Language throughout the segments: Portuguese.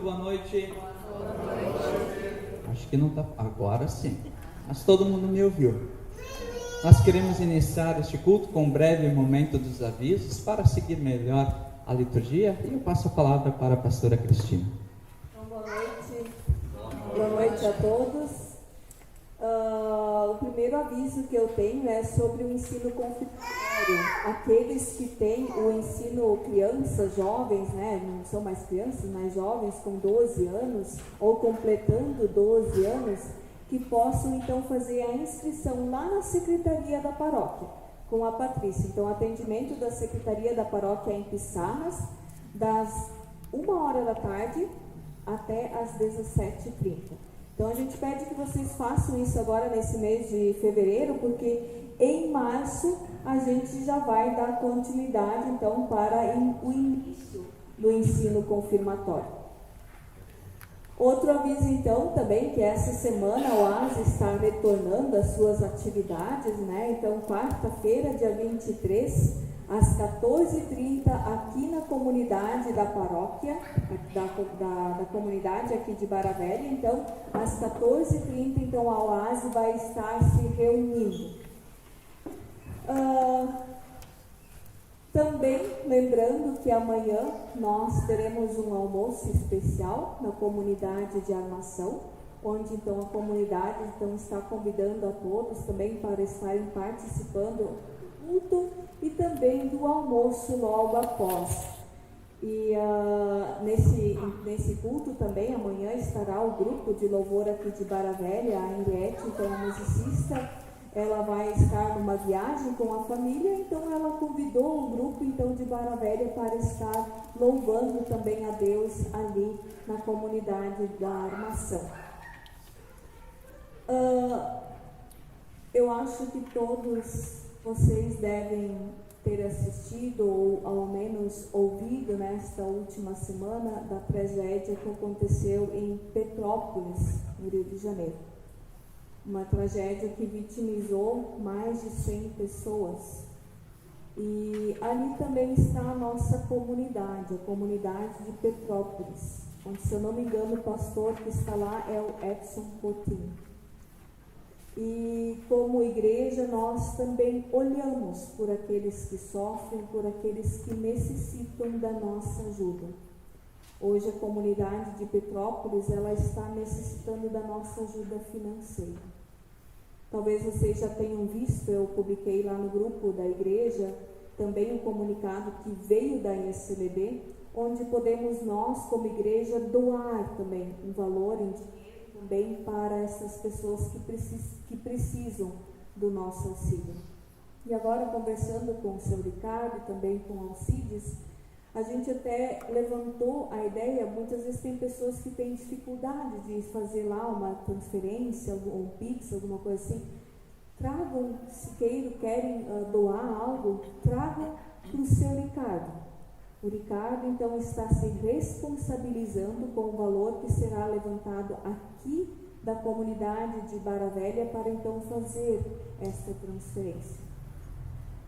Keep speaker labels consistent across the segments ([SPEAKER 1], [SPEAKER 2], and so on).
[SPEAKER 1] boa noite. Acho que não está. Agora sim. Mas todo mundo me ouviu. Nós queremos iniciar este culto com um breve momento dos avisos para seguir melhor a liturgia. E eu passo a palavra para a pastora Cristina.
[SPEAKER 2] Então, boa noite. Boa noite a todos. O primeiro aviso que eu tenho é sobre o ensino confirmatório. Aqueles que têm o ensino crianças, jovens, né, não são mais crianças, mas jovens com 12 anos ou completando 12 anos, que possam então fazer a inscrição lá na Secretaria da Paróquia, com a Patrícia. Então, atendimento da Secretaria da Paróquia em Pissarras, das 1h da tarde até às 17h30. Então, a gente pede que vocês façam isso agora nesse mês de fevereiro, porque em março a gente já vai dar continuidade, então, para o início do ensino confirmatório. Outro aviso, então, também, que essa semana a OASE está retornando às suas atividades, né? Então, quarta-feira, dia 23, às 14h30, aqui na comunidade da paróquia, da comunidade aqui de Barra Velha. Então, às 14h30, então, a OASE vai estar se reunindo. Também lembrando que amanhã nós teremos um almoço especial na comunidade de Armação, onde então a comunidade então, está convidando a todos também para estarem participando do culto e também do almoço logo após. E nesse culto também amanhã estará o grupo de louvor aqui de Barra Velha, a Henriette, então a musicista. Ela vai estar numa viagem com a família, então ela convidou o grupo então de Barra Velha para estar louvando também a Deus ali na comunidade da Armação. Eu acho que todos vocês devem ter assistido ou ao menos ouvido nesta última semana da tragédia que aconteceu em Petrópolis, no Rio de Janeiro. Uma tragédia que vitimizou mais de 100 pessoas. E ali também está a nossa comunidade, a comunidade de Petrópolis, onde, se eu não me engano, o pastor que está lá é o Edson Coutinho. E como igreja, nós também olhamos por aqueles que sofrem, por aqueles que necessitam da nossa ajuda. Hoje a comunidade de Petrópolis, ela está necessitando da nossa ajuda financeira. Talvez vocês já tenham visto, eu publiquei lá no grupo da igreja, também um comunicado que veio da ISLB, onde podemos nós, como igreja, doar também um valor em dinheiro também para essas pessoas que precisam do nosso auxílio. E agora, conversando com o seu Ricardo e também com o Alcides, a gente até levantou a ideia, muitas vezes tem pessoas que têm dificuldade de fazer lá uma transferência, um Pix, alguma coisa assim. Tragam, se querem doar algo, tragam para o seu Ricardo. O Ricardo, então, está se responsabilizando com o valor que será levantado aqui da comunidade de Barra Velha para, então, fazer esta transferência.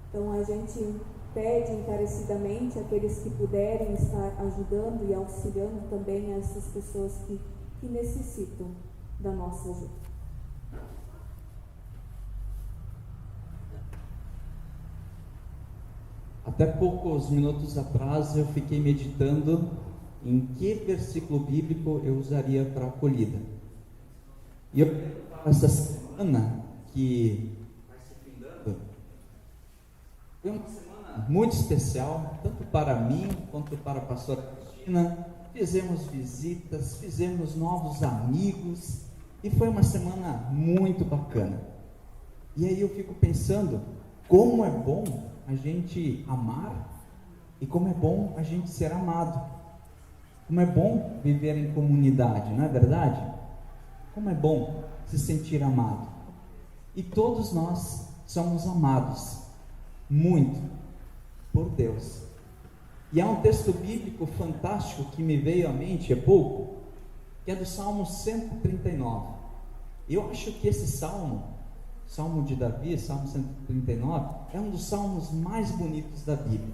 [SPEAKER 2] Então, a gente pede encarecidamente aqueles que puderem estar ajudando e auxiliando também essas pessoas que necessitam da nossa ajuda.
[SPEAKER 1] Até poucos minutos atrás eu fiquei meditando em que versículo bíblico eu usaria para a acolhida. E eu, essa semana que vai se findando, foi uma semana muito especial, tanto para mim quanto para a pastora Cristina. Fizemos visitas, fizemos novos amigos e foi uma semana muito bacana. E aí eu fico pensando, como é bom a gente amar e como é bom a gente ser amado. Como é bom viver em comunidade, não é verdade? Como é bom se sentir amado. E todos nós somos amados muito por Deus. E há um texto bíblico fantástico que me veio à mente há pouco, que é do Salmo 139. Eu acho que esse Salmo de Davi, Salmo 139, é um dos salmos mais bonitos da Bíblia,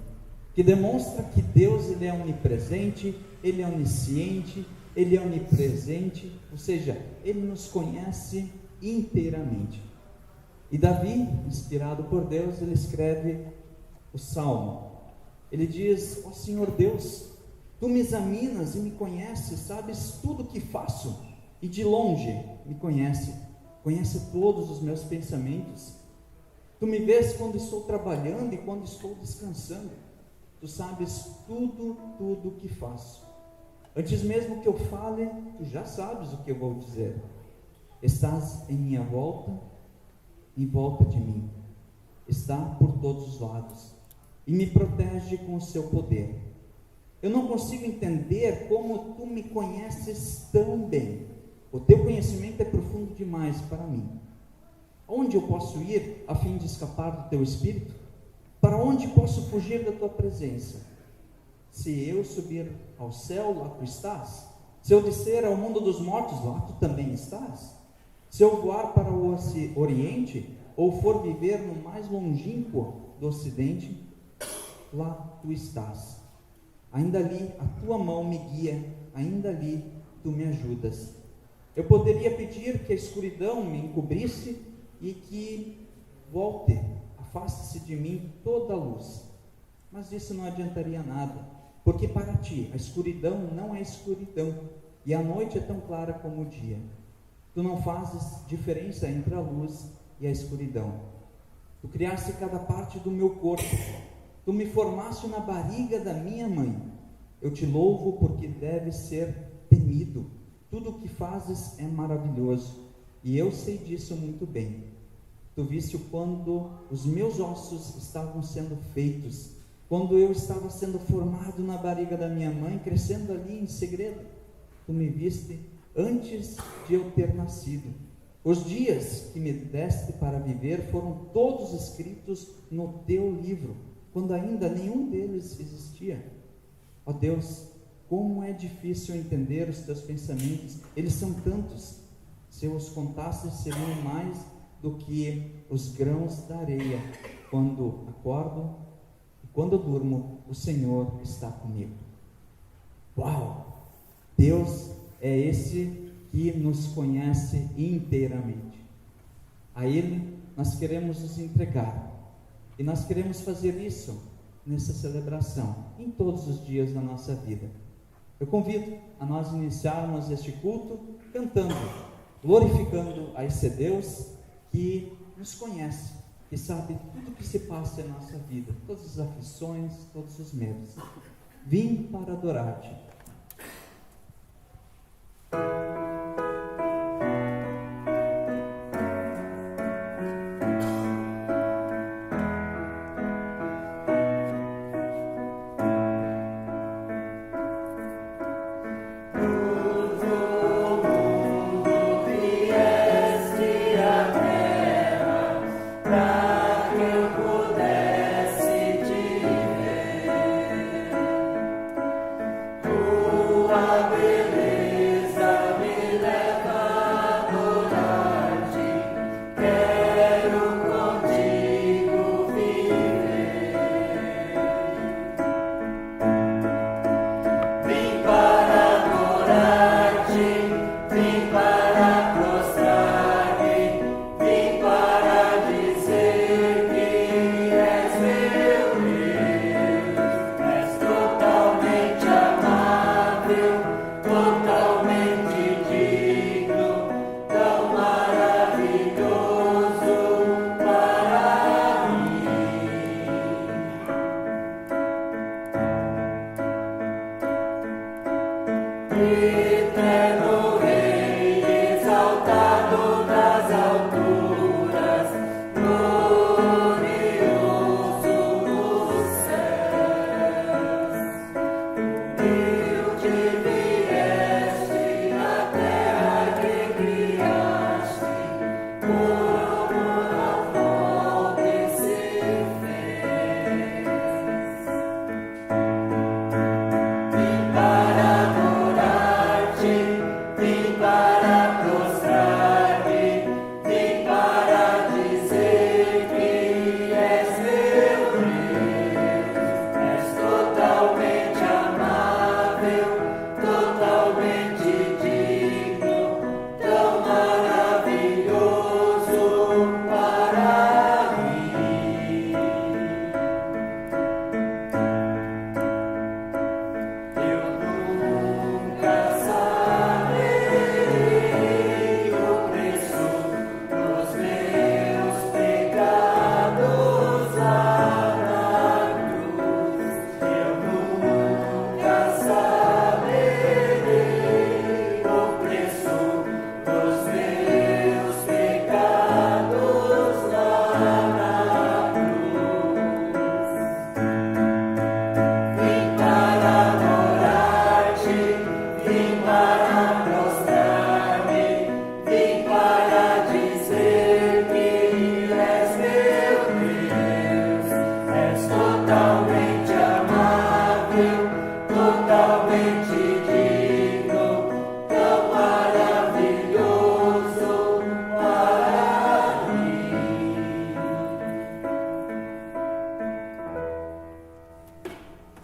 [SPEAKER 1] que demonstra que Deus, ele é onipresente, ele é onisciente, Ele é onipresente, ou seja, Ele nos conhece inteiramente. E Davi, inspirado por Deus, ele escreve o Salmo. Ele diz: ó Senhor Deus, Tu me examinas e me conheces, sabes tudo o que faço, e de longe me conhece todos os meus pensamentos. Tu me vês quando estou trabalhando e quando estou descansando. Tu sabes tudo o que faço. Antes mesmo que eu fale, Tu já sabes o que eu vou dizer. Estás em minha volta, em volta de mim. Está por todos os lados e me protege com o seu poder. Eu não consigo entender como Tu me conheces tão bem. O Teu conhecimento é profundo demais para mim. Onde eu posso ir a fim de escapar do Teu Espírito? Para onde posso fugir da Tua presença? Se eu subir ao céu, lá Tu estás. Se eu descer ao mundo dos mortos, lá Tu também estás. Se eu voar para o Oriente, ou for viver no mais longínquo do Ocidente, lá Tu estás. Ainda ali a Tua mão me guia, ainda ali Tu me ajudas. Eu poderia pedir que a escuridão me encobrisse e que afaste-se de mim toda a luz. Mas isso não adiantaria nada, porque para Ti a escuridão não é escuridão, e a noite é tão clara como o dia. Tu não fazes diferença entre a luz e a escuridão. Tu criaste cada parte do meu corpo. Tu me formaste na barriga da minha mãe. Eu Te louvo porque deves ser temido. Tudo o que fazes é maravilhoso, e eu sei disso muito bem. Tu viste quando os meus ossos estavam sendo feitos, quando eu estava sendo formado na barriga da minha mãe, crescendo ali em segredo. Tu me viste antes de eu ter nascido. Os dias que me deste para viver foram todos escritos no Teu livro, quando ainda nenhum deles existia. Ó Deus, como é difícil entender os Teus pensamentos, eles são tantos. Se eu os contasse, seriam mais do que os grãos da areia. Quando acordo e quando durmo, o Senhor está comigo. Uau! Deus é esse que nos conhece inteiramente. A Ele nós queremos nos entregar, e nós queremos fazer isso nessa celebração, em todos os dias da nossa vida. Eu convido a nós iniciarmos este culto cantando, glorificando a esse Deus que nos conhece, que sabe tudo o que se passa em nossa vida, todas as aflições, todos os medos. Vim para adorar-Te.
[SPEAKER 3] Totalmente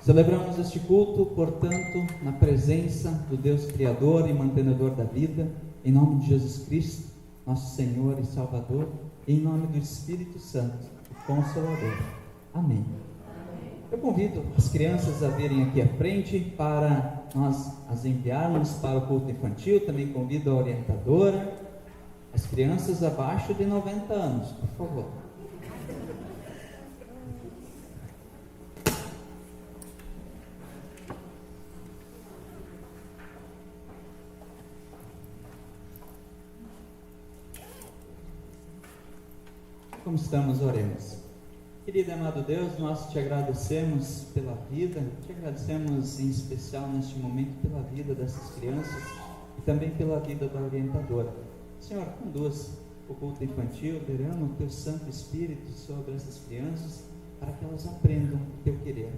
[SPEAKER 1] Celebramos este culto, portanto, na presença do Deus Criador e mantenedor da vida, em nome de Jesus Cristo, nosso Senhor e Salvador, e em nome do Espírito Santo, o Consolador. Amém. Eu convido as crianças a virem aqui à frente para nós as enviarmos para o culto infantil. Também convido a orientadora, as crianças abaixo de 90 anos, por favor. Como estamos? Oremos. Querido e amado Deus, nós te agradecemos pela vida, te agradecemos em especial neste momento pela vida dessas crianças e também pela vida da orientadora. Senhor, conduz o culto infantil, derrama o teu Santo Espírito sobre essas crianças para que elas aprendam o teu querer.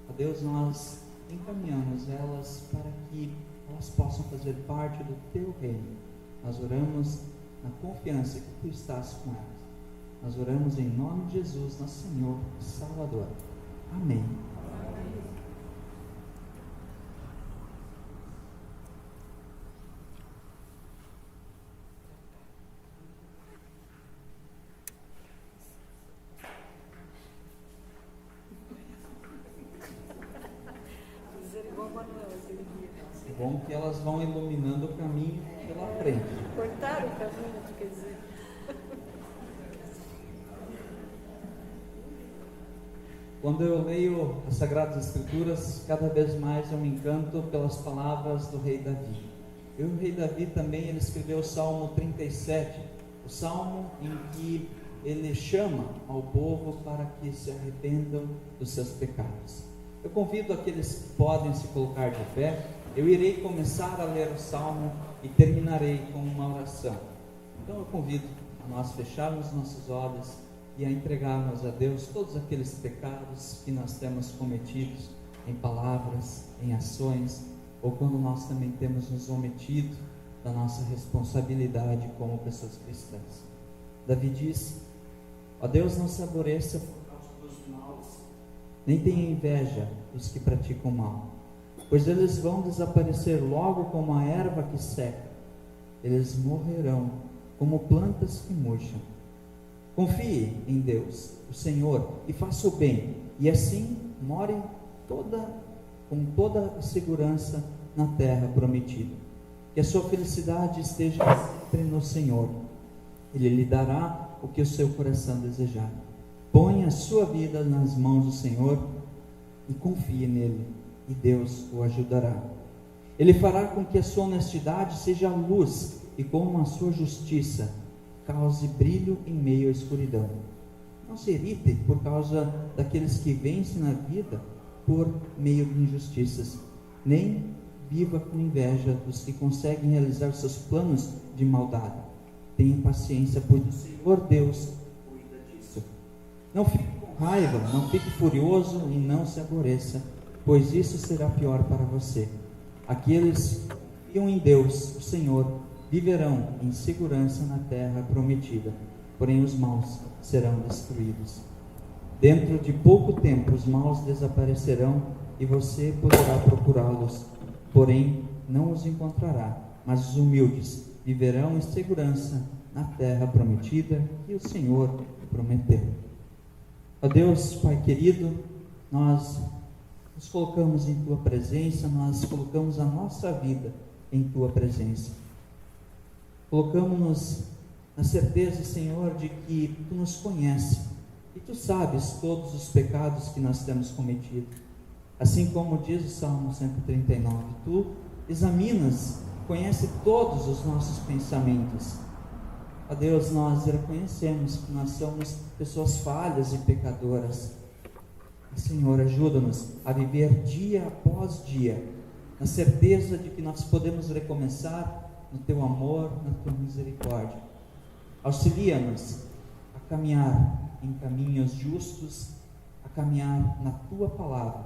[SPEAKER 1] A Deus, nós encaminhamos elas para que elas possam fazer parte do teu reino. Nós oramos na confiança que tu estás com elas. Nós oramos em nome de Jesus, nosso Senhor e Salvador. Amém. É bom que elas vão iluminando o caminho pela frente.
[SPEAKER 3] Cortaram o caminho, quer dizer.
[SPEAKER 1] Quando eu leio as Sagradas Escrituras, cada vez mais eu me encanto pelas palavras do rei Davi. E o rei Davi também, ele escreveu o Salmo 37, o Salmo em que ele chama ao povo para que se arrependam dos seus pecados. Eu convido aqueles que podem se colocar de pé. Eu irei começar a ler o Salmo e terminarei com uma oração. Então eu convido a nós fecharmos nossos olhos e a entregarmos a Deus todos aqueles pecados que nós temos cometidos em palavras, em ações, ou quando nós também temos nos omitido da nossa responsabilidade como pessoas cristãs. Davi diz: ó Deus, não se aborreça por causa dos maus, nem tenha inveja dos que praticam mal, pois eles vão desaparecer logo como a erva que seca, eles morrerão como plantas que murcham. Confie em Deus, o Senhor, e faça o bem, e assim more com toda a segurança na terra prometida. Que a sua felicidade esteja sempre no Senhor. Ele lhe dará o que o seu coração desejar. Ponha a sua vida nas mãos do Senhor e confie nele, e Deus o ajudará. Ele fará com que a sua honestidade seja luz, e com a sua justiça cause brilho em meio à escuridão. Não se irrite por causa daqueles que vencem na vida por meio de injustiças, nem viva com inveja dos que conseguem realizar seus planos de maldade. Tenha paciência, pois o Senhor Deus cuida disso. Não fique com raiva, não fique furioso e não se aborreça, pois isso será pior para você. Aqueles que confiam em Deus, o Senhor, viverão em segurança na terra prometida, porém os maus serão destruídos. Dentro de pouco tempo os maus desaparecerão e você poderá procurá-los, porém não os encontrará, mas os humildes viverão em segurança na terra prometida que o Senhor prometeu. Ó Deus, Pai querido, nós nos colocamos em Tua presença, nós colocamos a nossa vida em Tua presença. Colocamos-nos na certeza, Senhor, de que Tu nos conheces e Tu sabes todos os pecados que nós temos cometido. Assim como diz o Salmo 139, Tu examinas, conhece todos os nossos pensamentos. Ó Deus, nós reconhecemos que nós somos pessoas falhas e pecadoras. E, Senhor, ajuda-nos a viver dia após dia, na certeza de que nós podemos recomeçar no Teu amor, na Tua misericórdia. Auxilia-nos a caminhar em caminhos justos, a caminhar na Tua palavra.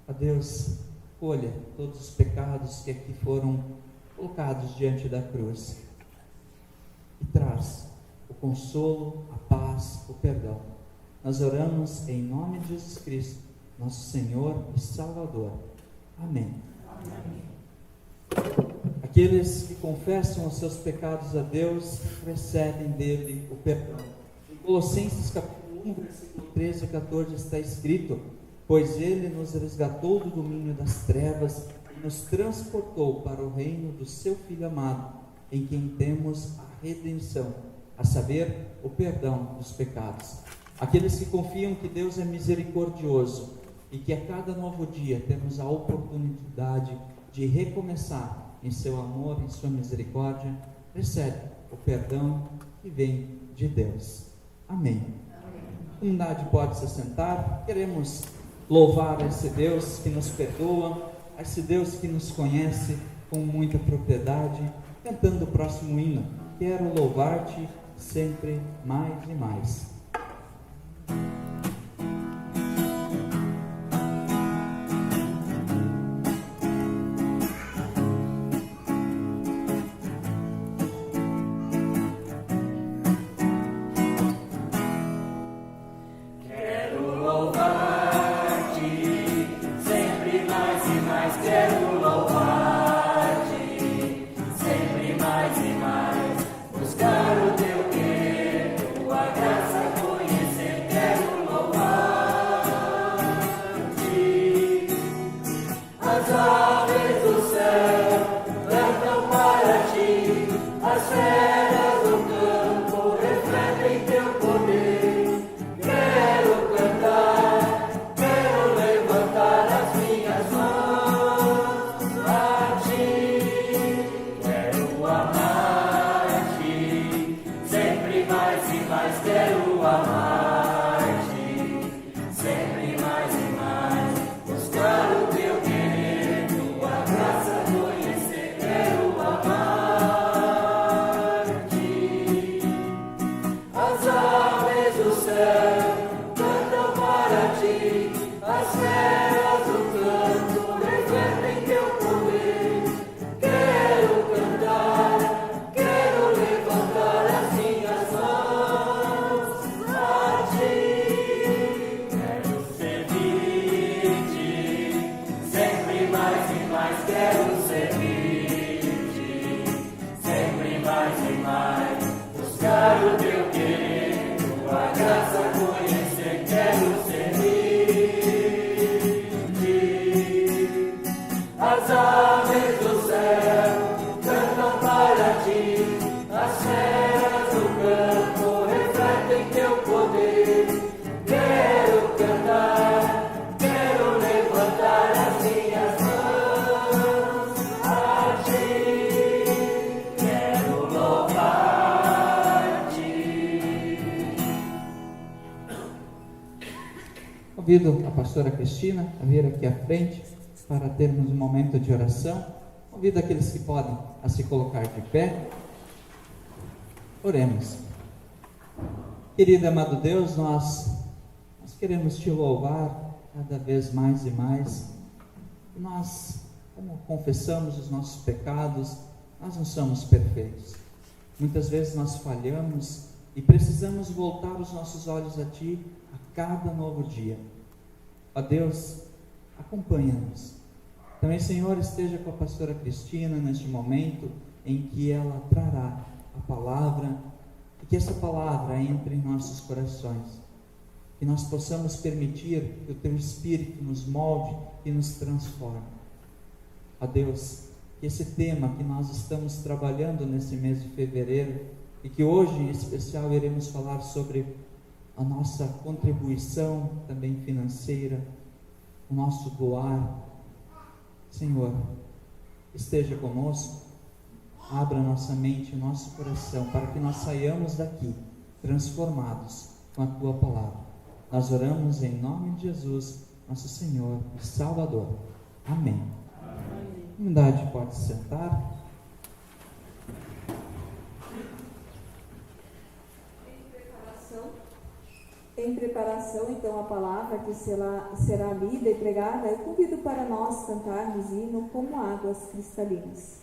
[SPEAKER 1] Ó Deus, colha todos os pecados que aqui foram colocados diante da cruz e traz o consolo, a paz, o perdão. Nós oramos em nome de Jesus Cristo, nosso Senhor e Salvador. Amém. Aqueles que confessam os seus pecados a Deus recebem dele o perdão. Em Colossenses capítulo 1, versículo 13 a 14 está escrito: pois ele nos resgatou do domínio das trevas e nos transportou para o reino do seu Filho amado, em quem temos a redenção, a saber, o perdão dos pecados. Aqueles que confiam que Deus é misericordioso e que a cada novo dia temos a oportunidade de recomeçar em seu amor, em sua misericórdia, recebe o perdão que vem de Deus. Amém. A comunidade pode se assentar. Queremos louvar esse Deus que nos perdoa, esse Deus que nos conhece com muita propriedade, cantando o próximo hino: quero louvar-te sempre mais e mais. Convido a pastora Cristina a vir aqui à frente para termos um momento de oração. Convido aqueles que podem a se colocar de pé. Oremos. Querido e amado Deus, nós queremos te louvar cada vez mais e mais. Nós, como confessamos os nossos pecados, nós não somos perfeitos. Muitas vezes nós falhamos e precisamos voltar os nossos olhos a Ti a cada novo dia. Ó Deus, acompanha-nos. Também, Senhor, esteja com a pastora Cristina neste momento em que ela trará a palavra, e que essa palavra entre em nossos corações, que nós possamos permitir que o Teu Espírito nos molde e nos transforme. Ó Deus, que esse tema que nós estamos trabalhando nesse mês de fevereiro, e que hoje em especial iremos falar sobre a nossa contribuição também financeira, o nosso doar. Senhor, esteja conosco, abra nossa mente e nosso coração para que nós saiamos daqui transformados com a Tua palavra. Nós oramos em nome de Jesus, nosso Senhor e Salvador. Amém. A comunidade pode se sentar.
[SPEAKER 2] Em preparação, então, a palavra que será lida e pregada, eu convido para nós cantarmos o hino Como Águas Cristalinas.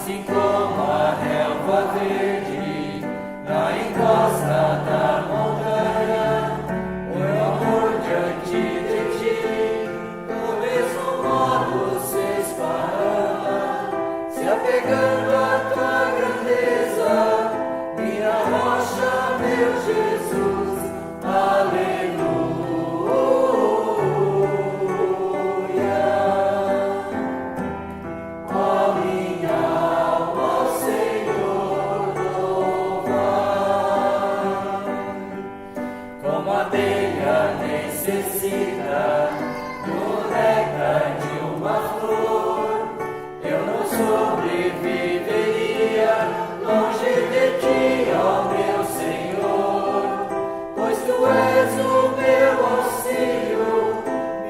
[SPEAKER 4] assim como a relva verde na encosta da montanha, o meu amor diante de ti, do mesmo modo se esparrama, se apegando à tua grandeza, minha rocha, meu Jesus, aleluia. Ó minha alma, ao Senhor louvar, como a abelha necessita do néctar de uma flor, eu não sobreviveria longe de ti, ó meu Senhor, pois tu és o meu auxílio,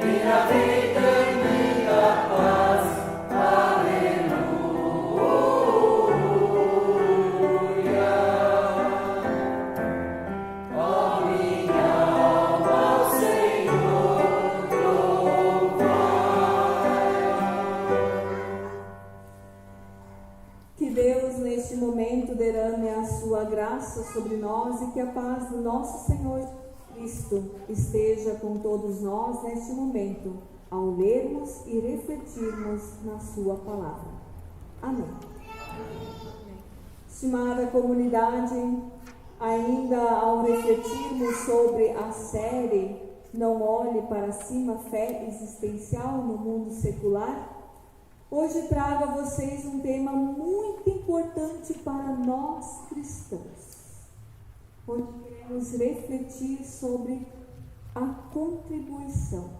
[SPEAKER 4] minha vida e minha paz.
[SPEAKER 2] Que Deus, neste momento, derrame a sua graça sobre nós e que a paz do nosso Senhor Cristo esteja com todos nós neste momento, ao lermos e refletirmos na sua palavra. Amém. Estimada comunidade, ainda ao refletirmos sobre a série Não Olhe para Cima, Fé Existencial no Mundo Secular, hoje trago a vocês um tema muito importante para nós cristãos, onde queremos refletir sobre a contribuição.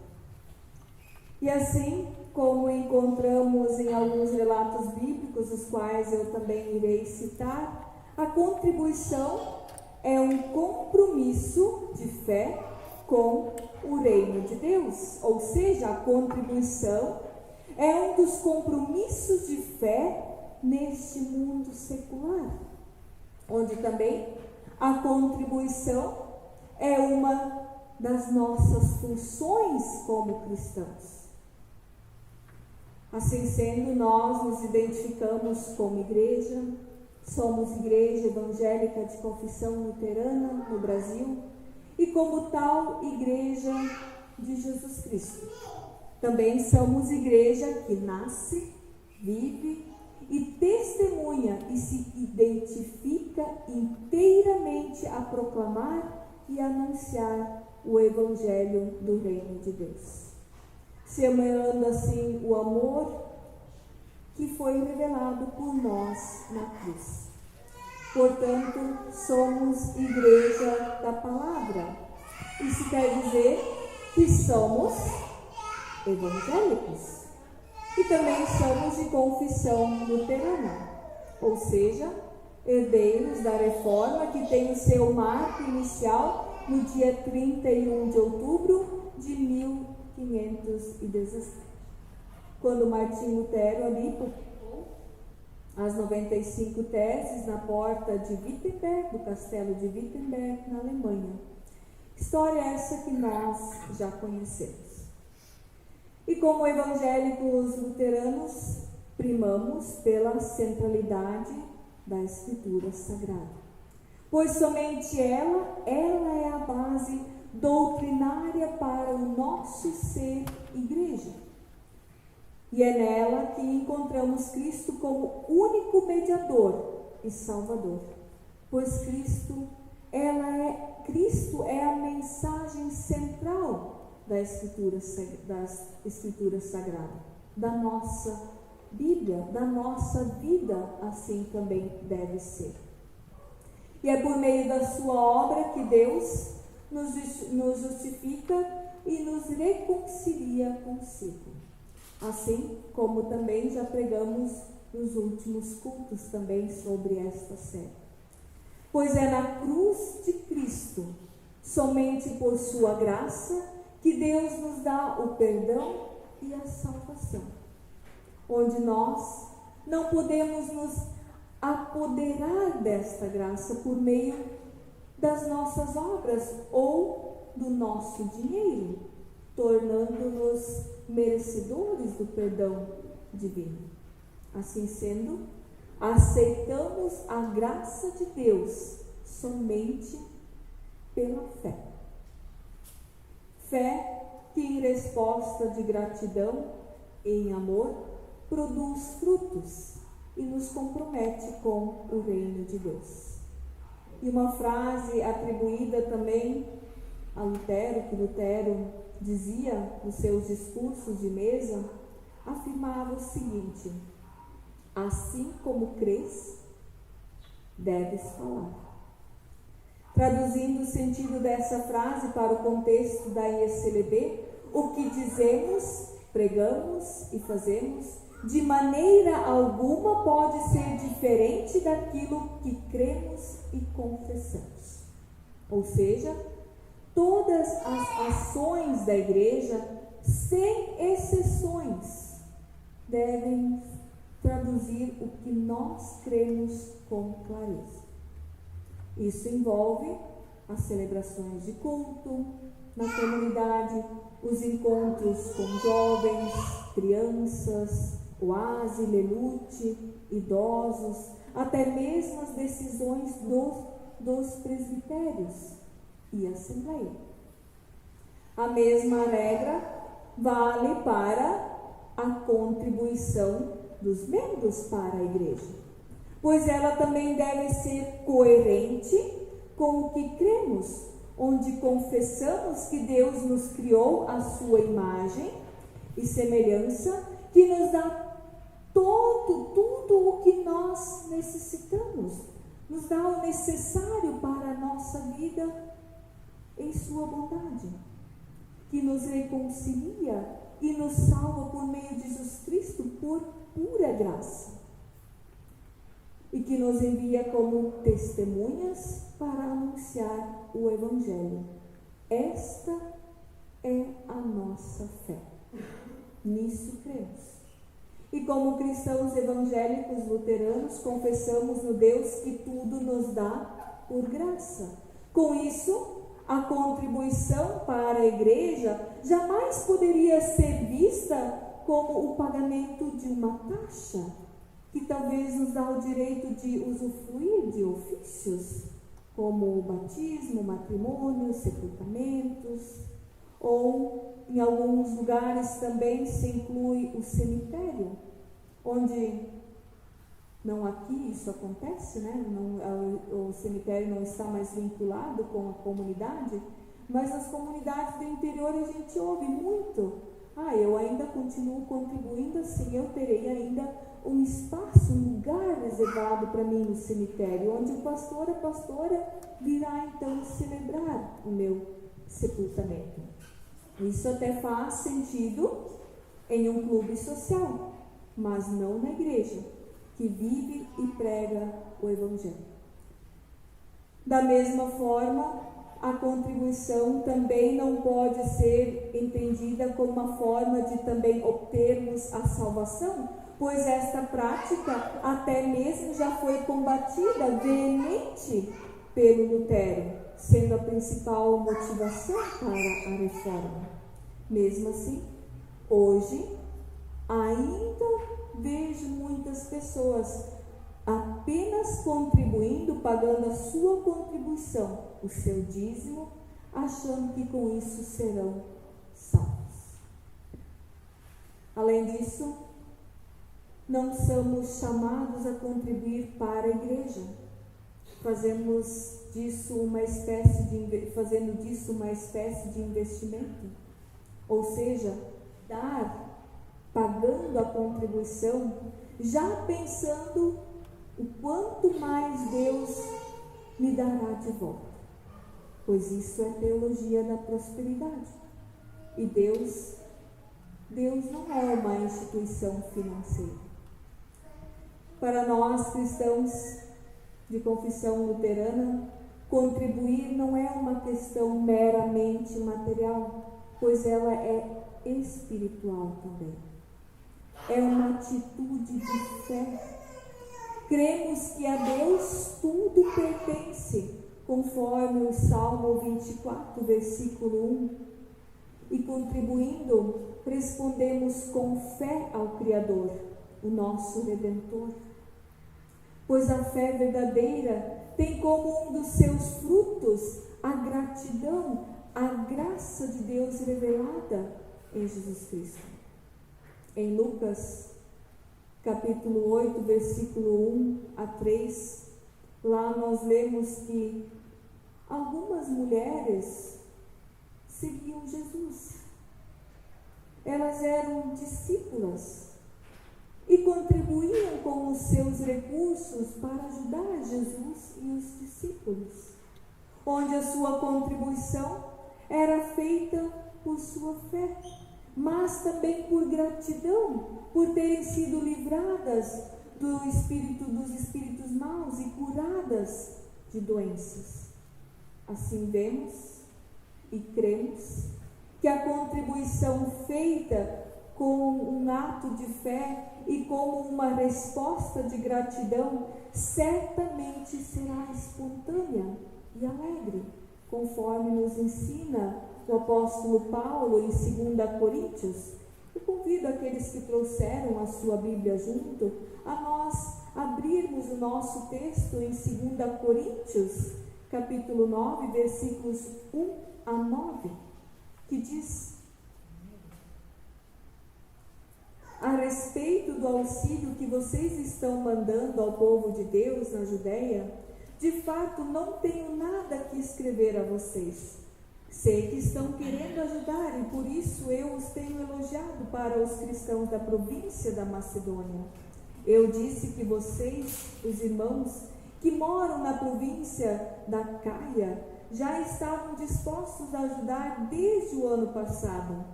[SPEAKER 2] E assim como encontramos em alguns relatos bíblicos, os quais eu também irei citar, a contribuição é um compromisso de fé com o reino de Deus, ou seja, a contribuição é um dos compromissos de fé neste mundo secular, onde também a contribuição é uma das nossas funções como cristãos. Assim sendo, nós nos identificamos como igreja, somos Igreja Evangélica de Confissão Luterana no Brasil e, como tal, Igreja de Jesus Cristo. Também somos igreja que nasce, vive e testemunha e se identifica inteiramente a proclamar e anunciar o Evangelho do Reino de Deus, semeando assim o amor que foi revelado por nós na cruz. Portanto, somos igreja da palavra. Isso quer dizer que somos evangélicos e também somos de confissão luterana, ou seja, herdeiros da reforma que tem o seu marco inicial no dia 31 de outubro de 1517, quando Martim Lutero ali publicou as 95 teses na porta de Wittenberg, do castelo de Wittenberg, na Alemanha. História essa que nós já conhecemos. E como evangélicos luteranos, primamos pela centralidade da Escritura Sagrada, pois somente ela é a base doutrinária para o nosso ser igreja. E é nela que encontramos Cristo como único mediador e salvador, pois Cristo é a mensagem central da Escritura Sagrada, da nossa Bíblia, da nossa vida, assim também deve ser. E é por meio da sua obra que Deus nos justifica e nos reconcilia consigo. Assim como também já pregamos nos últimos cultos também sobre esta série. Pois é na cruz de Cristo, somente por sua graça, que Deus nos dá o perdão e a salvação, onde nós não podemos nos apoderar desta graça por meio das nossas obras ou do nosso dinheiro, tornando-nos merecedores do perdão divino. Assim sendo, aceitamos a graça de Deus somente pela fé. Fé que, em resposta de gratidão, em amor, produz frutos e nos compromete com o reino de Deus. E uma frase atribuída também a Lutero, que Lutero dizia nos seus discursos de mesa, afirmava o seguinte: assim como crês, deves falar. Traduzindo o sentido dessa frase para o contexto da IECLB, o que dizemos, pregamos e fazemos, de maneira alguma pode ser diferente daquilo que cremos e confessamos. Ou seja, todas as ações da igreja, sem exceções, devem traduzir o que nós cremos com clareza. Isso envolve as celebrações de culto na comunidade, os encontros com jovens, crianças, oásis, lelute, idosos, até mesmo as decisões dos presbitérios e assembleia. A mesma regra vale para a contribuição dos membros para a igreja, pois ela também deve ser coerente com o que cremos, onde confessamos que Deus nos criou à sua imagem e semelhança, que nos dá tudo o que nós necessitamos, nos dá o necessário para a nossa vida em sua bondade, que nos reconcilia e nos salva por meio de Jesus Cristo por pura graça, e que nos envia como testemunhas para anunciar o Evangelho. Esta é a nossa fé. Nisso cremos. E como cristãos evangélicos luteranos, confessamos no Deus que tudo nos dá por graça. Com isso, a contribuição para a igreja jamais poderia ser vista como o pagamento de uma taxa, que talvez nos dá o direito de usufruir de ofícios, como o batismo, matrimônio, sepultamentos, ou em alguns lugares também se inclui o cemitério, onde, não aqui isso acontece, né? O cemitério não está mais vinculado com a comunidade, mas nas comunidades do interior a gente ouve muito: eu ainda continuo contribuindo assim, eu terei ainda um espaço, um lugar reservado para mim no cemitério, onde o pastor, a pastora virá então celebrar o meu sepultamento. Isso até faz sentido em um clube social, mas não na igreja, que vive e prega o Evangelho. Da mesma forma, a contribuição também não pode ser entendida como uma forma de também obtermos a salvação, pois esta prática até mesmo já foi combatida veemente pelo Lutero, sendo a principal motivação para a reforma. Mesmo assim, hoje, ainda vejo muitas pessoas apenas contribuindo, pagando a sua contribuição, o seu dízimo, achando que com isso serão salvos. Além disso, não somos chamados a contribuir para a igreja. Fazendo disso uma espécie de investimento, ou seja, pagando a contribuição, já pensando o quanto mais Deus me dará de volta, pois isso é teologia da prosperidade, e Deus não é uma instituição financeira. Para nós cristãos de confissão luterana, contribuir não é uma questão meramente material, pois ela é espiritual também. É uma atitude de fé. Cremos que a Deus tudo pertence, conforme o Salmo 24, versículo 1. E contribuindo, respondemos com fé ao Criador, o nosso Redentor. pois a fé verdadeira tem como um dos seus frutos a gratidão, a graça de Deus revelada em Jesus Cristo. Em Lucas, capítulo 8, versículo 1 a 3, lá nós lemos que algumas mulheres seguiam Jesus. Elas eram discípulas e contribuíam com os seus recursos para ajudar Jesus e os discípulos, onde a sua contribuição era feita por sua fé, mas também por gratidão, por terem sido livradas dos espíritos maus e curadas de doenças. Assim vemos e cremos que a contribuição feita com um ato de fé e como uma resposta de gratidão certamente será espontânea e alegre, conforme nos ensina o apóstolo Paulo em 2 Coríntios. Eu convido aqueles que trouxeram a sua Bíblia junto a nós abrirmos o nosso texto em 2 Coríntios, capítulo 9, versículos 1 a 9, que diz: a respeito do auxílio que vocês estão mandando ao povo de Deus na Judéia, de fato não tenho nada que escrever a vocês. Sei que estão querendo ajudar e por isso eu os tenho elogiado para os cristãos da província da Macedônia. Eu disse que vocês, os irmãos que moram na província da Caia, já estavam dispostos a ajudar desde o ano passado.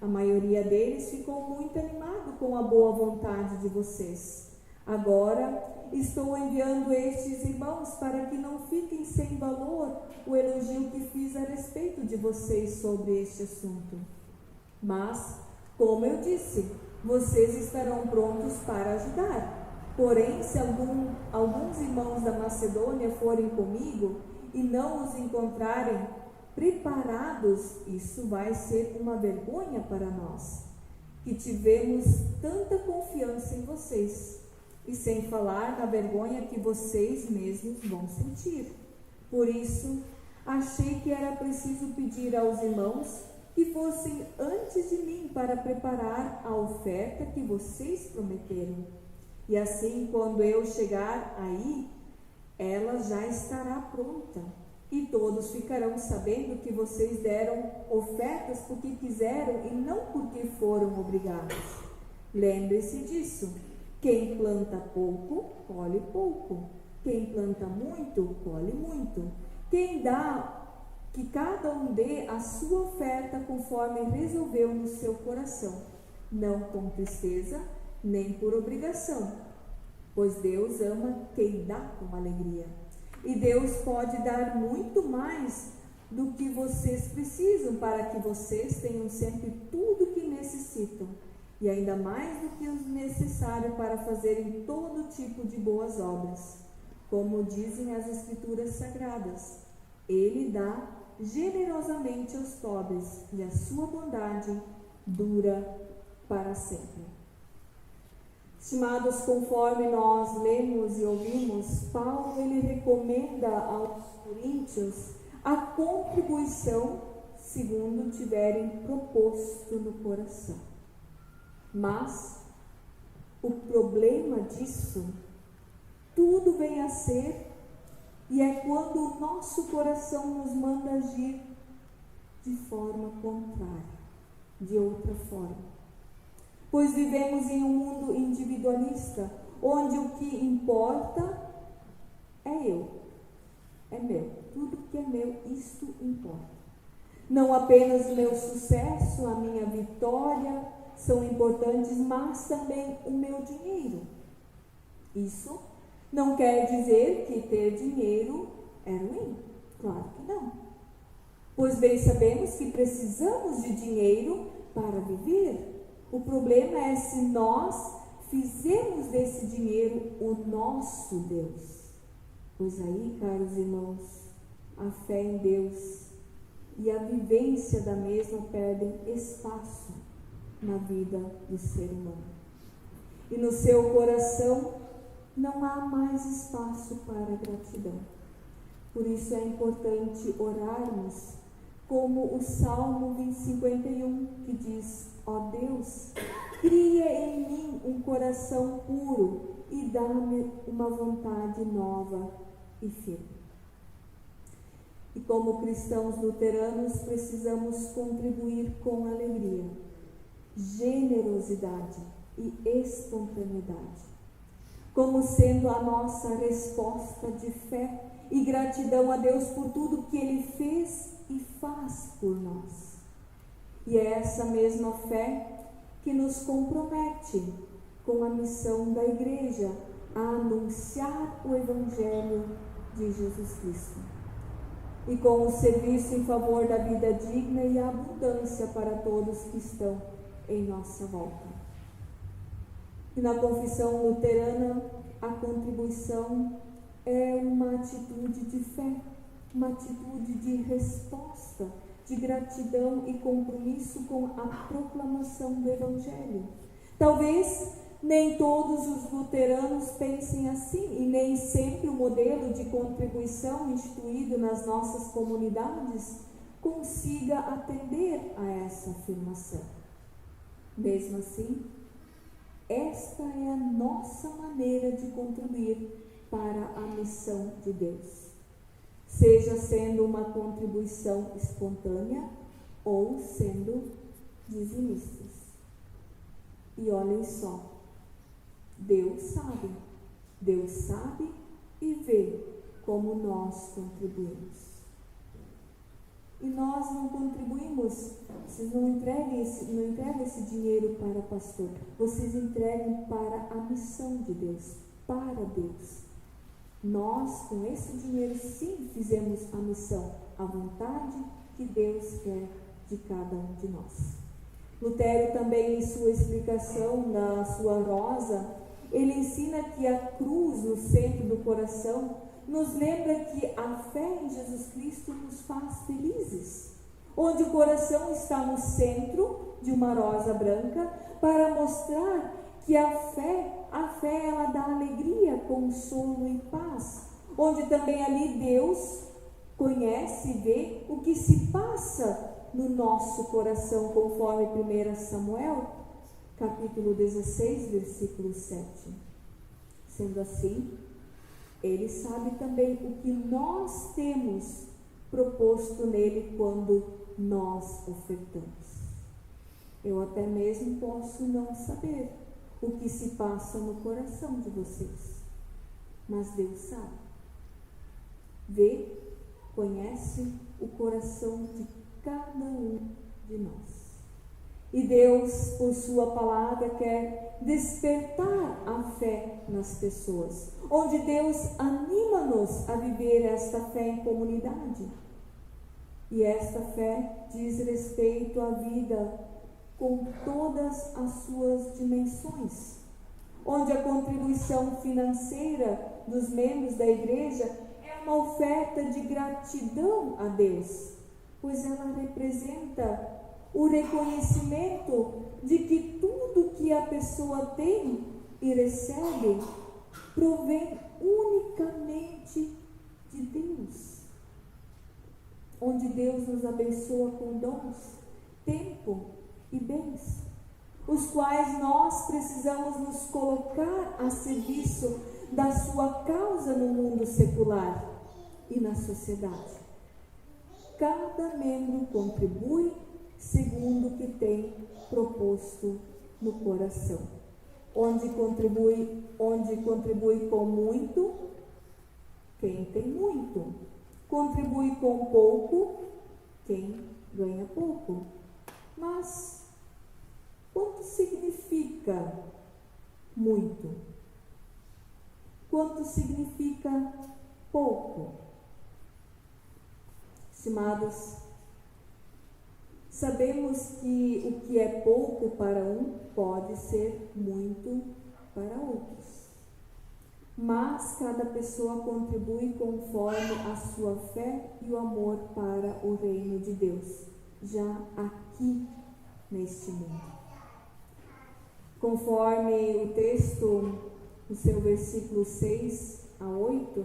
[SPEAKER 2] A maioria deles ficou muito animado com a boa vontade de vocês. Agora estou enviando estes irmãos para que não fiquem sem valor o elogio que fiz a respeito de vocês sobre este assunto. Mas, como eu disse, vocês estarão prontos para ajudar. Porém, se alguns irmãos da Macedônia forem comigo e não os encontrarem preparados, isso vai ser uma vergonha para nós, que tivemos tanta confiança em vocês, e sem falar na vergonha que vocês mesmos vão sentir. Por isso, achei que era preciso pedir aos irmãos que fossem antes de mim para preparar a oferta que vocês prometeram. E assim, quando eu chegar aí, ela já estará pronta. E todos ficarão sabendo que vocês deram ofertas porque quiseram e não porque foram obrigados. Lembre-se disso. Quem planta pouco, colhe pouco. Quem planta muito, colhe muito. Quem dá, que cada um dê a sua oferta conforme resolveu no seu coração, não com tristeza, nem por obrigação, pois Deus ama quem dá com alegria. E Deus pode dar muito mais do que vocês precisam para que vocês tenham sempre tudo o que necessitam, e ainda mais do que o necessário para fazerem todo tipo de boas obras. Como dizem as Escrituras Sagradas, Ele dá generosamente aos pobres, e a sua bondade dura para sempre. Estimados, conforme nós lemos e ouvimos, Paulo ele recomenda aos coríntios a contribuição segundo tiverem proposto no coração. Mas o problema disso, tudo vem a ser, e é quando o nosso coração nos manda agir de forma contrária, de outra forma. Pois vivemos em um mundo individualista, onde o que importa é eu, é meu. Tudo que é meu, isto importa. Não apenas o meu sucesso, a minha vitória são importantes, mas também o meu dinheiro. Isso não quer dizer que ter dinheiro é ruim. Claro que não. Pois bem sabemos que precisamos de dinheiro para viver. O problema é se nós fizemos desse dinheiro o nosso Deus. Pois aí, caros irmãos, a fé em Deus e a vivência da mesma perdem espaço na vida do ser humano. E no seu coração não há mais espaço para gratidão. Por isso é importante orarmos como o Salmo 51, que diz: ó Deus, cria em mim um coração puro e dá-me uma vontade nova e firme. E como cristãos luteranos, precisamos contribuir com alegria, generosidade e espontaneidade, como sendo a nossa resposta de fé e gratidão a Deus por tudo que Ele fez e faz por nós. E é essa mesma fé que nos compromete com a missão da Igreja a anunciar o Evangelho de Jesus Cristo, e com o serviço em favor da vida digna e a abundância para todos que estão em nossa volta. E na confissão luterana, a contribuição é uma atitude de fé, uma atitude de resposta, de gratidão e compromisso com a proclamação do Evangelho. Talvez nem todos os luteranos pensem assim, e nem sempre o modelo de contribuição instituído nas nossas comunidades consiga atender a essa afirmação. Mesmo assim, esta é a nossa maneira de contribuir para a missão de Deus, seja sendo uma contribuição espontânea ou sendo dizimistas. E olhem só, Deus sabe e vê como nós contribuímos. E nós não contribuímos, vocês não entregam esse dinheiro para o pastor, vocês entregam para a missão de Deus, para Deus. Nós, com esse dinheiro, sim, fizemos a missão, a vontade que Deus quer de cada um de nós. Lutero também, em sua explicação da sua rosa, ele ensina que a cruz no centro do coração nos lembra que a fé em Jesus Cristo nos faz felizes, onde o coração está no centro de uma rosa branca, para mostrar que a fé ela dá alegria, consolo e paz, onde também ali Deus conhece e vê o que se passa no nosso coração, conforme 1 Samuel, capítulo 16, versículo 7. Sendo assim, Ele sabe também o que nós temos proposto nele quando nós ofertamos. Eu até mesmo posso não saber o que se passa no coração de vocês, mas Deus sabe. Vê, conhece o coração de cada um de nós. E Deus, por sua palavra, quer despertar a fé nas pessoas, onde Deus anima-nos a viver esta fé em comunidade. E esta fé diz respeito à vida com todas as suas dimensões, onde a contribuição financeira dos membros da igreja é uma oferta de gratidão a Deus, pois ela representa o reconhecimento de que tudo que a pessoa tem e recebe provém unicamente de Deus, onde Deus nos abençoa com dons, tempo e bens, os quais nós precisamos nos colocar a serviço da sua causa no mundo secular e na sociedade. Cada membro contribui segundo o que tem proposto no coração, onde contribui com muito, quem tem muito, contribui com pouco, quem ganha pouco. Mas quanto significa muito? Quanto significa pouco? Estimados, sabemos que o que é pouco para um pode ser muito para outros. Mas cada pessoa contribui conforme a sua fé e o amor para o reino de Deus, já aqui neste mundo. Conforme o texto no seu versículo 6 a 8,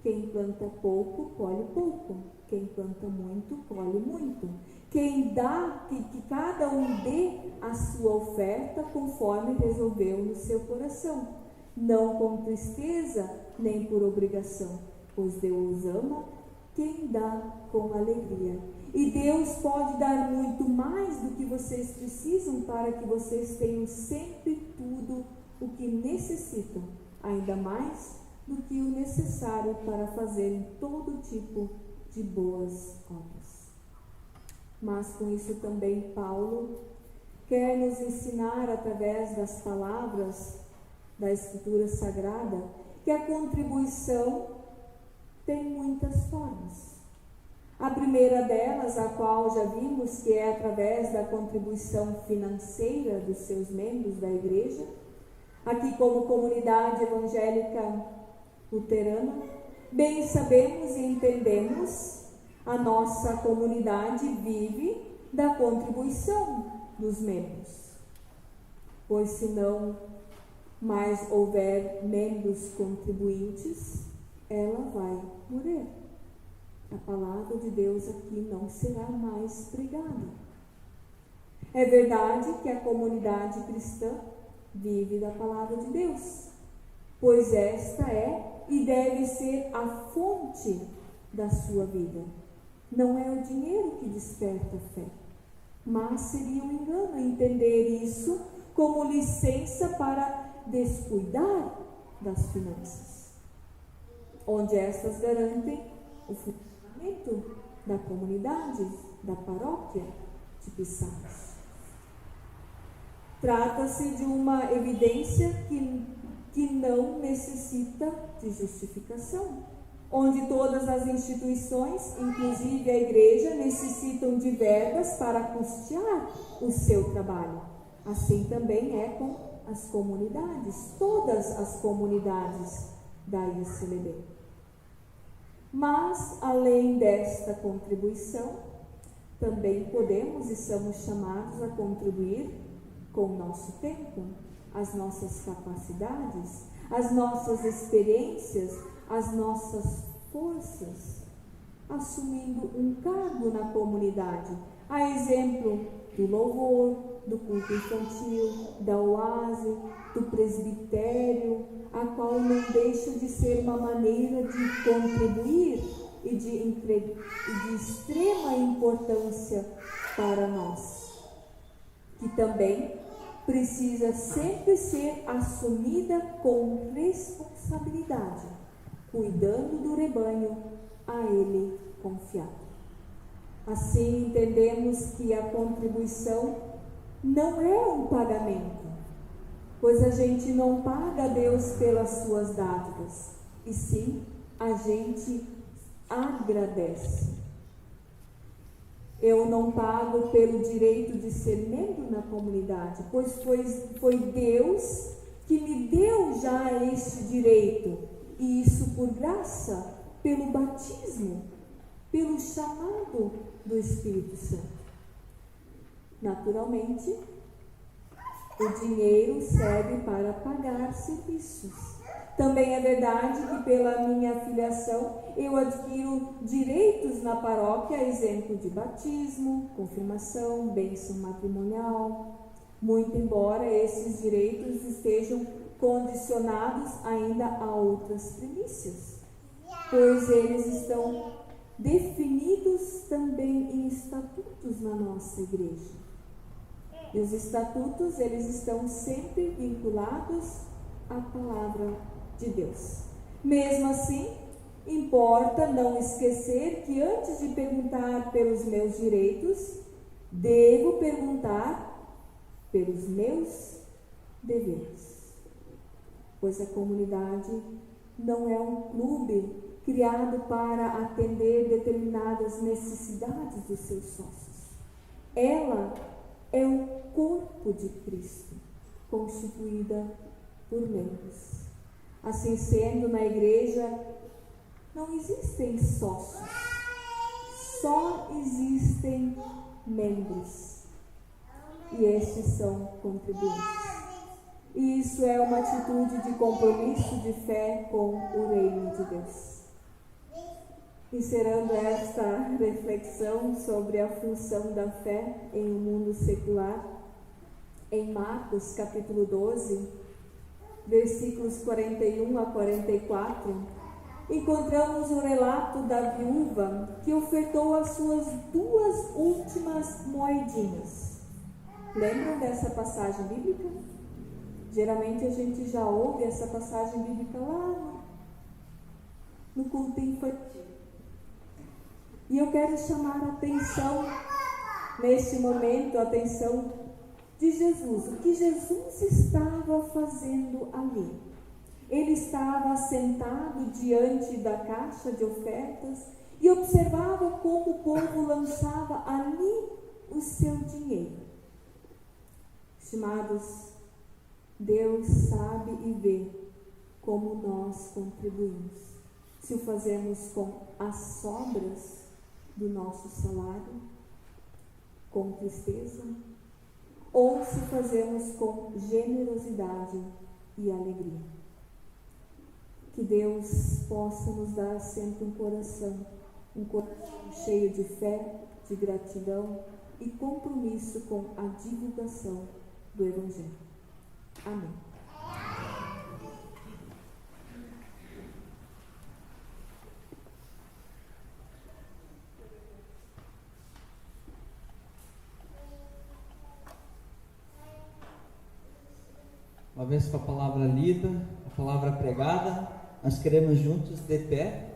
[SPEAKER 2] quem planta pouco, colhe pouco. Quem planta muito, colhe muito. Quem dá, que cada um dê a sua oferta conforme resolveu no seu coração, não com tristeza nem por obrigação, pois Deus ama quem dá com alegria. E Deus pode dar muito mais do que vocês precisam para que vocês tenham sempre tudo o que necessitam, ainda mais do que o necessário para fazerem todo tipo de boas obras. Mas com isso também Paulo quer nos ensinar através das palavras da Escritura Sagrada que a contribuição tem muitas formas. A primeira delas, a qual já vimos, que é através da contribuição financeira dos seus membros da igreja. Aqui, como comunidade evangélica luterana, bem sabemos e entendemos, a nossa comunidade vive da contribuição dos membros, pois se não mais houver membros contribuintes, ela vai morrer. A palavra de Deus aqui não será mais pregada. É verdade que a comunidade cristã vive da palavra de Deus, pois esta é e deve ser a fonte da sua vida. Não é o dinheiro que desperta a fé, mas seria um engano entender isso como licença para descuidar das finanças, onde estas garantem o funcionamento da comunidade, da paróquia de Pissarras. Trata-se de uma evidência que não necessita de justificação, onde todas as instituições, inclusive a igreja, necessitam de verbas para custear o seu trabalho. Assim também é com as comunidades, todas as comunidades da ICLB. Mas, além desta contribuição, também podemos e somos chamados a contribuir com o nosso tempo, as nossas capacidades, as nossas experiências, as nossas forças, assumindo um cargo na comunidade, a exemplo do louvor, do culto infantil, da oase, do presbitério, a qual não deixa de ser uma maneira de contribuir e de extrema importância para nós, que também precisa sempre ser assumida com responsabilidade, cuidando do rebanho a ele confiado. Assim, entendemos que a contribuição não é um pagamento, pois a gente não paga a Deus pelas suas dádivas, e sim a gente agradece. Eu não pago pelo direito de ser membro na comunidade, pois foi Deus que me deu já este direito, e isso por graça, pelo batismo, pelo chamado do Espírito Santo. Naturalmente, o dinheiro serve para pagar serviços. Também é verdade que pela minha filiação eu adquiro direitos na paróquia, exemplo de batismo, confirmação, bênção matrimonial, muito embora esses direitos estejam condicionados ainda a outras primícias, pois eles estão definidos também em estatutos na nossa igreja. E os estatutos, eles estão sempre vinculados à palavra de Deus. Mesmo assim, importa não esquecer que antes de perguntar pelos meus direitos, devo perguntar pelos meus deveres. Pois a comunidade não é um clube criado para atender determinadas necessidades dos seus sócios. Ela é o corpo de Cristo, constituída por membros. Assim sendo, na igreja não existem sócios, só existem membros, e estes são contribuintes. E isso é uma atitude de compromisso de fé com o reino de Deus. Encerrando esta reflexão sobre a função da fé em um mundo secular, em Marcos capítulo 12, versículos 41 a 44, encontramos o relato da viúva que ofertou as suas 2 últimas moedinhas. Lembram dessa passagem bíblica? Geralmente a gente já ouve essa passagem bíblica lá no culto infantil. E eu quero chamar a atenção, neste momento, a atenção de Jesus. O que Jesus estava fazendo ali? Ele estava sentado diante da caixa de ofertas e observava como o povo lançava ali o seu dinheiro. Estimados, Deus sabe e vê como nós contribuímos. Se o fazemos com as sobras do nosso salário, com tristeza, ou se fazemos com generosidade e alegria. Que Deus possa nos dar sempre um coração cheio de fé, de gratidão e compromisso com a divulgação do Evangelho. Amém.
[SPEAKER 1] Uma vez com a palavra lida, a palavra pregada, nós queremos juntos de pé,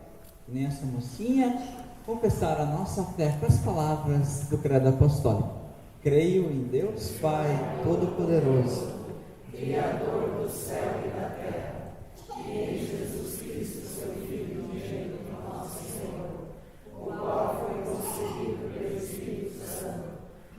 [SPEAKER 1] nem essa mocinha, confessar a nossa fé com as palavras do credo apostólico. Creio em Deus Pai Todo-Poderoso,
[SPEAKER 4] Criador do céu e da terra, e em Jesus Cristo, seu Filho unigênito, nosso Senhor, o qual foi concebido pelo Espírito Santo,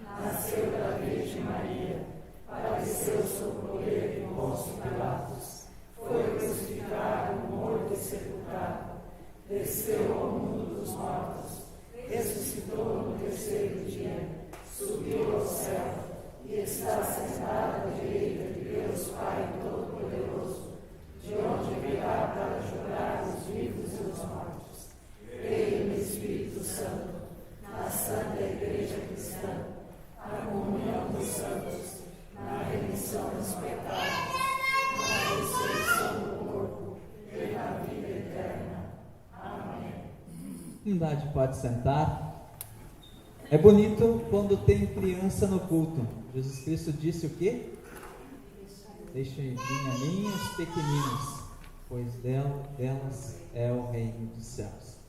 [SPEAKER 4] nasceu da Virgem Maria, padeceu sob o poder de Pôncio Pilatos, foi crucificado, morto e sepultado, desceu ao mundo dos mortos, ressuscitou no terceiro dia, subiu ao céu e está sentado à direita de Deus Pai Todo-Poderoso, de onde virá para julgar os vivos e os mortos. Creio no Espírito Santo, na Santa Igreja Cristã, na comunhão dos santos, na remissão dos pecados, na ressurreição do corpo e na vida eterna. Amém.
[SPEAKER 1] Comunidade pode sentar. É bonito quando tem criança no culto. Jesus Cristo disse o quê? Deixem vir a mim os pequeninos, pois delas é o reino dos céus.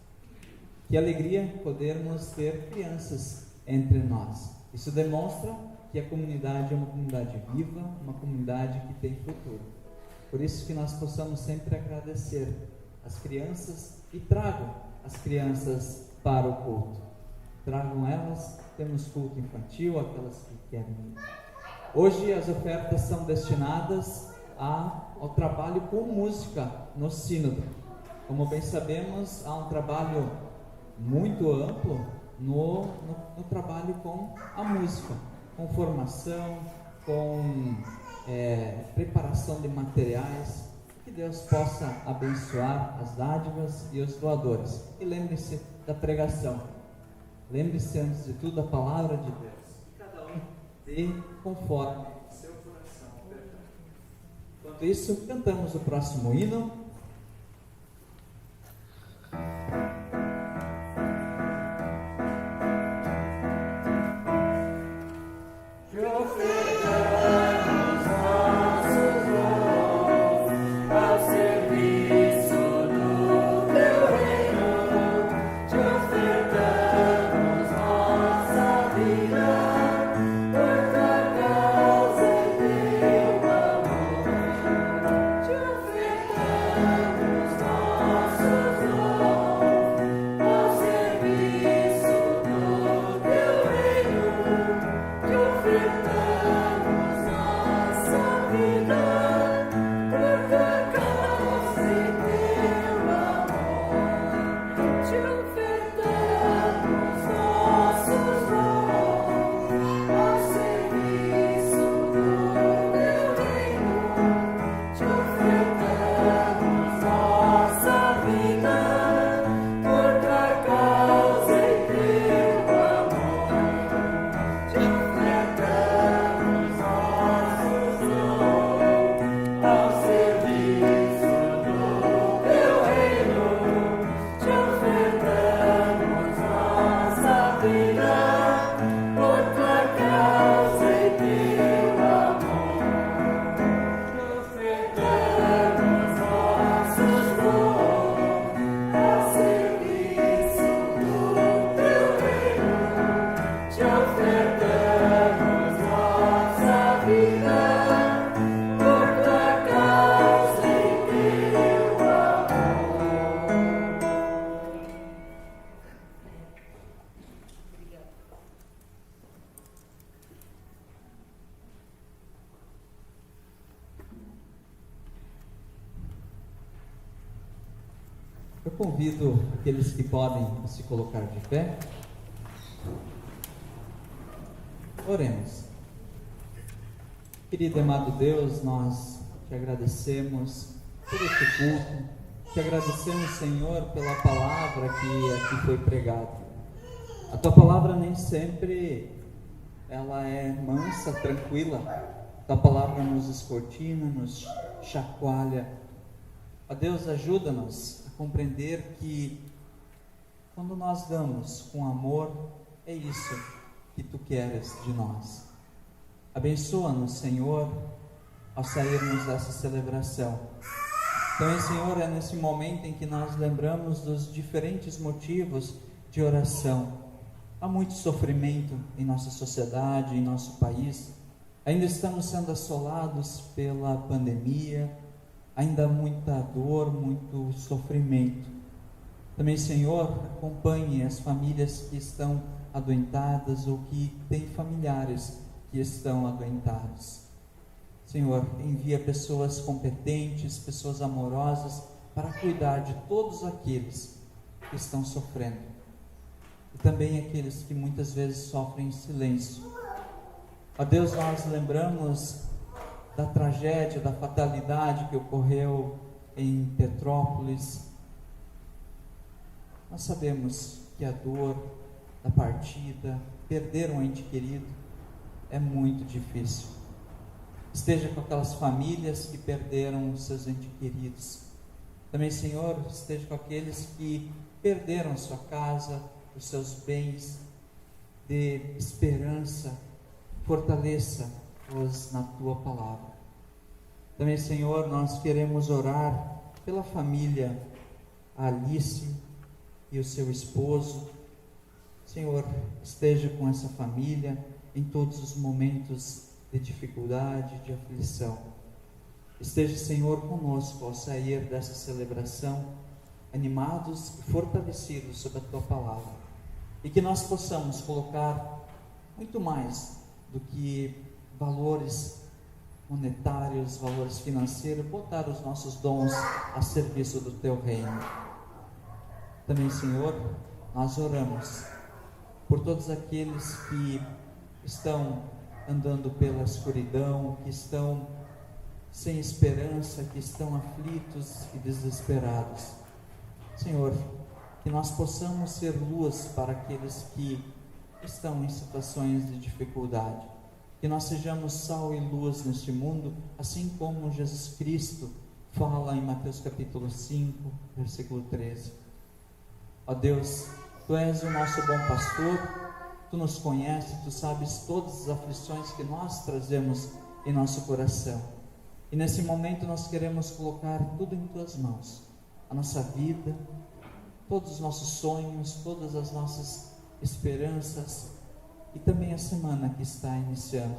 [SPEAKER 1] Que alegria podermos ter crianças entre nós. Isso demonstra que a comunidade é uma comunidade viva, uma comunidade que tem futuro. Por isso que nós possamos sempre agradecer as crianças e tragam as crianças para o culto. Tragam elas, temos culto infantil, aquelas que querem ir. Hoje as ofertas são destinadas ao trabalho com música no sínodo. Como bem sabemos, há um trabalho muito amplo no trabalho com a música, com formação, com preparação de materiais. Que Deus possa abençoar as dádivas e os doadores. E lembre-se da pregação. Lembre-se, antes de tudo, da palavra de Deus. Cada um dê conforme o seu coração. Enquanto isso, cantamos o próximo hino.
[SPEAKER 4] Te ofertamos
[SPEAKER 1] Eu convido aqueles que podem se colocar de pé. Oremos. Querido e amado Deus, nós te agradecemos por este culto, te agradecemos, Senhor, pela palavra que aqui foi pregada. A tua palavra nem sempre ela é mansa, tranquila. A tua palavra nos escortina, nos chacoalha. Ó Deus, ajuda-nos a compreender que quando nós damos com amor, é isso que tu queres de nós. Abençoa-nos, Senhor, ao sairmos dessa celebração. Então, Senhor, é nesse momento em que nós lembramos dos diferentes motivos de oração. Há muito sofrimento em nossa sociedade, em nosso país. Ainda estamos sendo assolados pela pandemia. Ainda há muita dor, muito sofrimento. Também, Senhor, acompanhe as famílias que estão adoentadas ou que têm familiares que estão adoentados. Senhor, envia pessoas competentes, pessoas amorosas para cuidar de todos aqueles que estão sofrendo. E também aqueles que muitas vezes sofrem em silêncio. Ó Deus, nós lembramos da tragédia, da fatalidade que ocorreu em Petrópolis. Nós sabemos que a dor da partida, perder um ente querido, é muito difícil. Esteja com aquelas famílias que perderam seus entes queridos. Também, Senhor, esteja com aqueles que perderam sua casa, os seus bens. Dê esperança, fortaleça-os na tua palavra. Também, Senhor, nós queremos orar pela família Alice e o seu esposo. Senhor, esteja com essa família em todos os momentos de dificuldade, de aflição. Esteja, Senhor, conosco ao sair dessa celebração, animados e fortalecidos sob a tua palavra, e que nós possamos colocar muito mais do que valores monetários, valores financeiros, botar os nossos dons a serviço do teu reino. Também, Senhor, nós oramos por todos aqueles que estão andando pela escuridão, que estão sem esperança, que estão aflitos e desesperados. Senhor, que nós possamos ser luz para aqueles que estão em situações de dificuldade, que nós sejamos sal e luz neste mundo, assim como Jesus Cristo fala em Mateus capítulo 5, versículo 13. Ó Deus, tu és o nosso bom pastor, tu nos conheces, tu sabes todas as aflições que nós trazemos em nosso coração. E nesse momento nós queremos colocar tudo em tuas mãos, a nossa vida, todos os nossos sonhos, todas as nossas esperanças, e também a semana que está iniciando,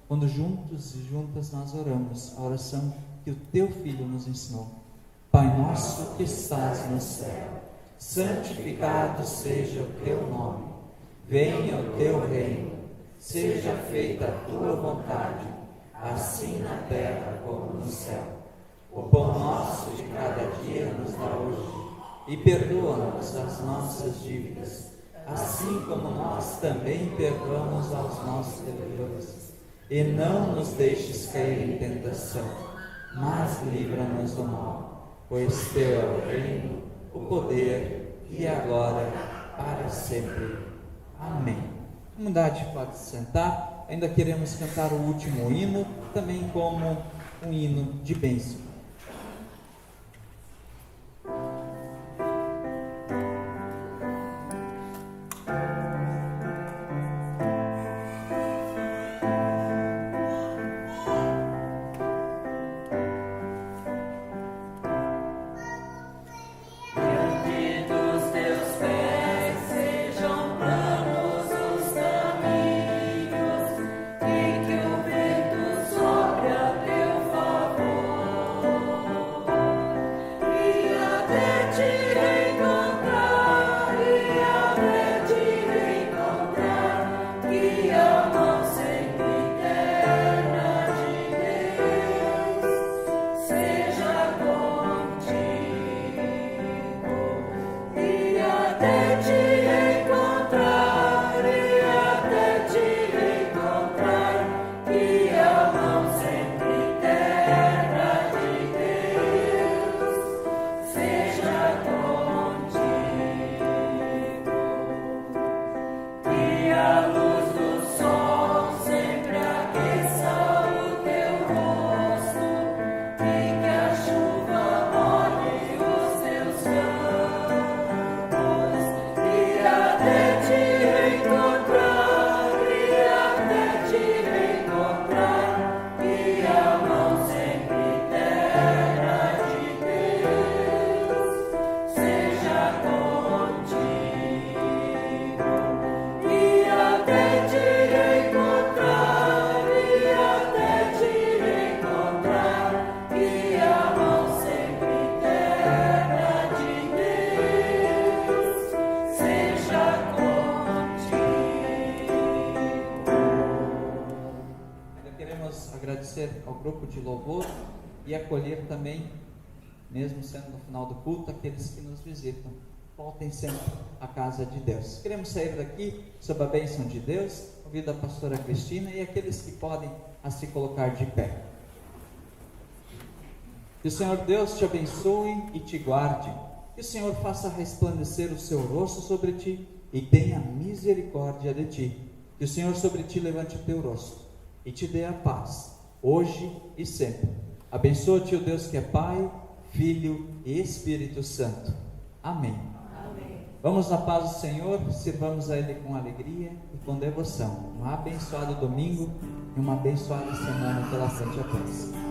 [SPEAKER 1] quando juntos e juntas nós oramos a oração que o teu Filho nos ensinou. Pai nosso que estás no céu, santificado seja o teu nome, venha o teu reino, seja feita a tua vontade, assim na terra como no céu. O pão nosso de cada dia nos dá hoje, e perdoa-nos as nossas dívidas, assim como nós também perdoamos aos nossos devedores. E não nos deixes cair em tentação, mas livra-nos do mal, pois teu é o reino, o poder e a glória para sempre. Amém. A comunidade pode se sentar. Ainda queremos cantar o último hino, também como um hino de bênção.
[SPEAKER 4] Que o vento sopre a teu favor.
[SPEAKER 1] ao grupo de louvor e acolher também, mesmo sendo no final do culto, aqueles que nos visitam. Voltem sempre à casa de Deus. Queremos sair daqui sob a bênção de Deus, convido a pastora Cristina e aqueles que podem a se colocar de pé. Que o Senhor Deus te abençoe e te guarde. Que o Senhor faça resplandecer o seu rosto sobre ti e tenha misericórdia de ti. Que o Senhor sobre ti levante o teu rosto e te dê a paz, hoje e sempre. Abençoa-te o Deus que é Pai, Filho e Espírito Santo. Amém.
[SPEAKER 3] Amém.
[SPEAKER 1] Vamos na paz do Senhor, sirvamos a Ele com alegria e com devoção. Um abençoado domingo e uma abençoada semana pela frente a paz.